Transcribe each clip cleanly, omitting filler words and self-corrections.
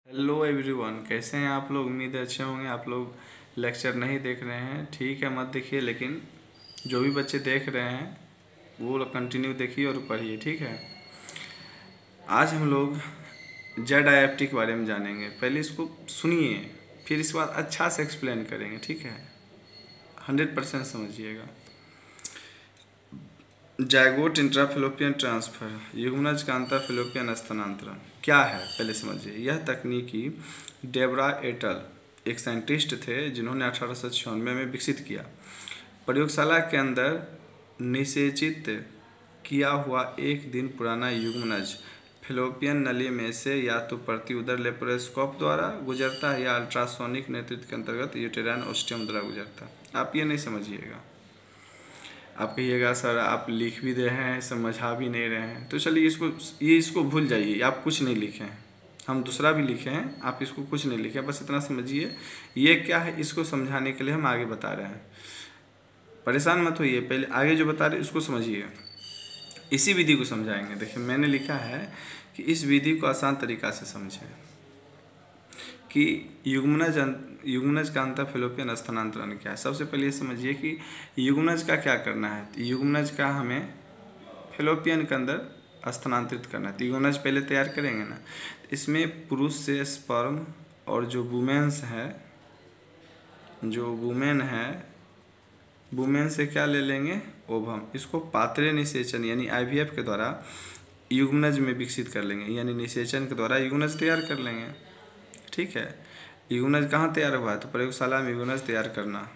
Hello everyone, कैसे हैं आप लोग। उम्मीद है अच्छे होंगे। आप लोग लेक्चर नहीं देख रहे हैं, ठीक है, मत देखिए, लेकिन जो भी बच्चे देख रहे हैं वो लोग कंटिन्यू देखिए और पढ़िए, ठीक है। आज हम लोग ZIFT के बारे में जानेंगे। पहले इसको सुनिए, फिर इसके बाद अच्छा से एक्सप्लेन करेंगे, ठीक है। 100% समझिएगा। जायगोट इंट्राफेलोपियन ट्रांसफर, युग्मनज का अंतरफेलोपियन स्थानांतरण क्या है पहले समझिए। यह तकनीकी डेबरा एटल एक साइंटिस्ट थे जिन्होंने 1896 में विकसित किया। प्रयोगशाला के अंदर निषेचित किया हुआ एक दिन पुराना युग्मनज फेलोपियन नली में से या तो प्रति उदर लेप्रोस्कोप द्वारा गुजरता है या अल्ट्रासोनिक नेतृत्व के अंतर्गत यूटेराइन ओस्टियम द्वारा गुजरता है। आप ये नहीं समझिएगा। आप कहिएगा सर आप लिख भी रहे हैं, समझा भी नहीं रहे हैं, तो चलिए इसको भूल जाइए। आप कुछ नहीं लिखे हैं, हम दूसरा भी लिखे हैं, आप इसको कुछ नहीं लिखे, बस इतना समझिए ये क्या है। इसको समझाने के लिए हम आगे बता रहे हैं, परेशान मत होइए। पहले आगे जो बता रहे हैं उसको समझिए, इसी विधि को समझाएंगे। देखिए मैंने लिखा है कि इस विधि को आसान तरीक़ा से समझें कि युग्मनज का अंतरफेलोपियन स्थानांतरण क्या है। सबसे पहले ये समझिए कि युग्मनज का क्या करना है। तो युग्मनज का हमें फेलोपियन के अंदर स्थानांतरित करना है। तो युग्मनज पहले तैयार करेंगे ना, इसमें पुरुष से स्पर्म और जो वुमेन्स है, जो वुमेन है, वुमेन से क्या ले लेंगे, ओवम। इसको पात्रे निषेचन यानी IVF के द्वारा युग्मनज में विकसित कर लेंगे, यानी निषेचन के द्वारा युग्मनज तैयार कर लेंगे, ठीक है। युग्मनज कहाँ तैयार हुआ है, तो प्रयोगशाला में युग्मनज तैयार करना,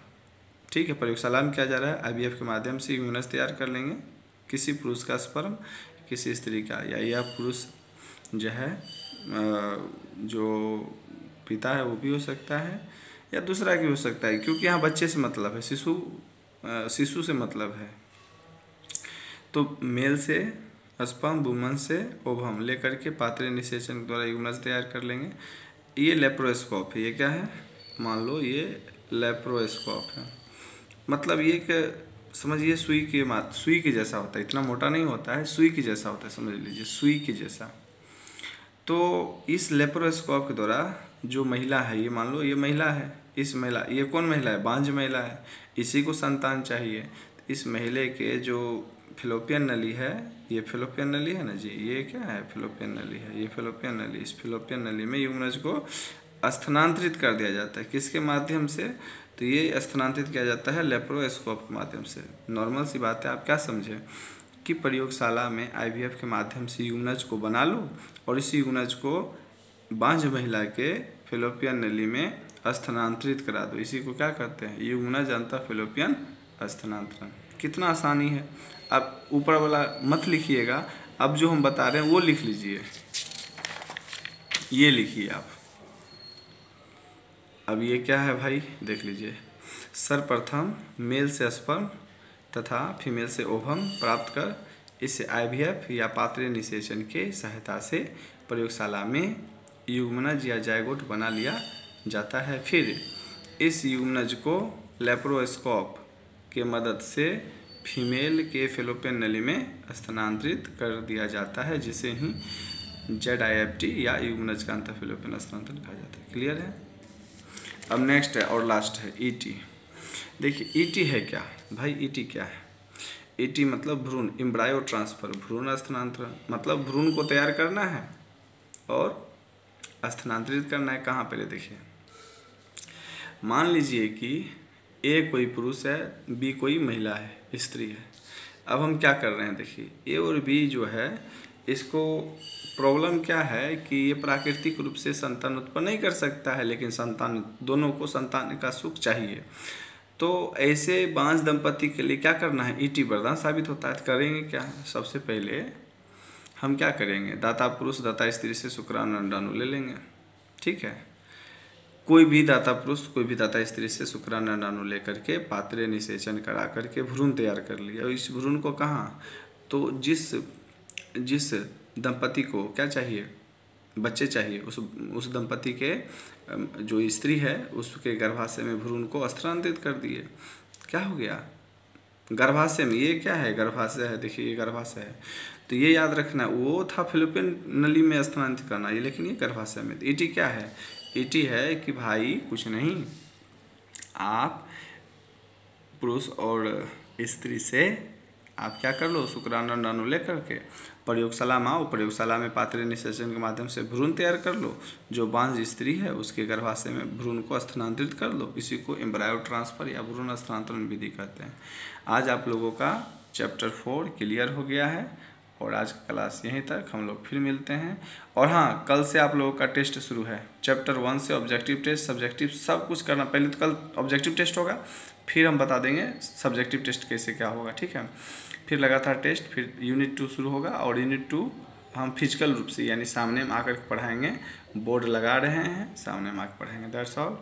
ठीक है। प्रयोगशाला में किया जा रहा है, IVF के माध्यम से युग्मनज तैयार कर लेंगे। किसी पुरुष का स्पर्म, किसी स्त्री का, या यह पुरुष जो है जो पिता है वो भी हो सकता है या दूसरा भी हो सकता है, क्योंकि यहाँ बच्चे से मतलब है, शिशु से मतलब है। तो मेल से स्पर्म, वुमन से ओवम लेकर के पात्रे निषेचन के द्वारा युग्मनज तैयार कर लेंगे। ये लेप्रोस्कोप है, ये क्या है, मान लो ये लेप्रोस्कोप है। मतलब ये कि समझिए सुई के जैसा होता है, इतना मोटा नहीं होता है, सुई के जैसा होता है, समझ लीजिए सुई के जैसा। तो इस लेप्रोस्कोप के द्वारा जो महिला है, ये मान लो ये महिला है, इस महिला, ये कौन महिला है, बांझ महिला है, इसी को संतान चाहिए। इस महिला के जो फेलोपियन नली है, ये फेलोपियन नली है ना जी, ये क्या है, फेलोपियन नली है, ये फेलोपियन नली। इस फेलोपियन नली में युग्मनज को स्थानांतरित कर दिया जाता है। किसके माध्यम से, तो ये स्थानांतरित किया जाता है लेप्रोस्कोप के माध्यम से। नॉर्मल सी बात है, आप क्या समझे कि प्रयोगशाला में IVF के माध्यम से युग्मनज को बना लो और इसी युग्मनज को बांझ महिला के फेलोपियन नली में स्थानांतरित करा दो। इसी को क्या कहते हैं, युग्मनज अंतरफेलोपियन स्थानांतरण। कितना आसानी है। अब ऊपर वाला मत लिखिएगा, अब जो हम बता रहे हैं वो लिख लीजिए, ये लिखिए आप। अब ये क्या है भाई, देख लीजिए। सर्वप्रथम मेल से स्पर्म तथा फीमेल से ओवम प्राप्त कर इसे IVF या पात्रे निषेचन के सहायता से प्रयोगशाला में युग्मनज या जायगोट बना लिया जाता है। फिर इस युग्मनज को लेप्रोस्कोप के मदद से फीमेल के फेलोपियन नली में स्थानांतरित कर दिया जाता है, जिसे ही ZIFT या युग्मनज का अंतरफेलोपियन स्थानांतरण कहा जाता है। क्लियर है। अब नेक्स्ट है और लास्ट है ET। देखिए ET है क्या भाई, ET क्या है। ET मतलब भ्रूण, एम्ब्रायो ट्रांसफर, भ्रूण स्थानांतरण। मतलब भ्रूण को तैयार करना है और स्थानांतरित करना है। कहाँ, पहले देखिए, मान लीजिए कि A कोई पुरुष है, B कोई महिला है, स्त्री है। अब हम क्या कर रहे हैं, देखिए A और B जो है, इसको प्रॉब्लम क्या है कि ये प्राकृतिक रूप से संतान उत्पन्न नहीं कर सकता है, लेकिन संतान, दोनों को संतान का सुख चाहिए। तो ऐसे बांझ दंपति के लिए क्या करना है, ET वरदान साबित होता है। करेंगे क्या, सबसे पहले हम क्या करेंगे, दाता पुरुष दाता स्त्री से शुक्राणु अंडाणु ले लेंगे, ठीक है। कोई भी दाता पुरुष, कोई भी दाता स्त्री से शुक्राणु अंडाणु लेकर के पात्रे निषेचन करा करके भ्रूण तैयार कर लिया। और इस भ्रूण को कहाँ, तो जिस दंपति को क्या चाहिए, बच्चे चाहिए, उस दंपति के जो स्त्री है उसके गर्भाशय में भ्रूण को स्थानांतरित कर दिए। क्या हो गया, गर्भाशय में, ये क्या है, गर्भाशय है, देखिए ये गर्भाशय है। तो ये याद रखना, वो था फिलिपियन नली में स्थानांतरित करना, ये लेकिन ये गर्भाशय में। ईटी क्या है? ईटी है कि भाई कुछ नहीं, आप पुरुष और स्त्री से आप क्या कर लो, शुक्राणु अंडाणु लेकर के प्रयोगशाला में आओ, प्रयोगशाला में पात्रे निषेचन के माध्यम से भ्रूण तैयार कर लो, जो बांझ स्त्री है उसके गर्भाशय में भ्रूण को स्थानांतरित कर लो। इसी को एम्ब्रायो ट्रांसफर या भ्रूण स्थानांतरण विधि कहते हैं। आज आप लोगों का चैप्टर 4 क्लियर हो गया है और आज का क्लास यहीं तक, हम लोग फिर मिलते हैं। और हाँ, कल से आप लोगों का टेस्ट शुरू है, चैप्टर 1 से ऑब्जेक्टिव टेस्ट सब्जेक्टिव सब कुछ करना। पहले तो कल ऑब्जेक्टिव टेस्ट होगा, फिर हम बता देंगे सब्जेक्टिव टेस्ट कैसे क्या होगा, ठीक है। फिर लगातार टेस्ट, फिर यूनिट 2 शुरू होगा और यूनिट 2 हम फिजिकल रूप से यानी सामने में आकर पढ़ाएंगे। बोर्ड लगा रहे हैं, सामने में आकर पढ़ाएंगे। That's all.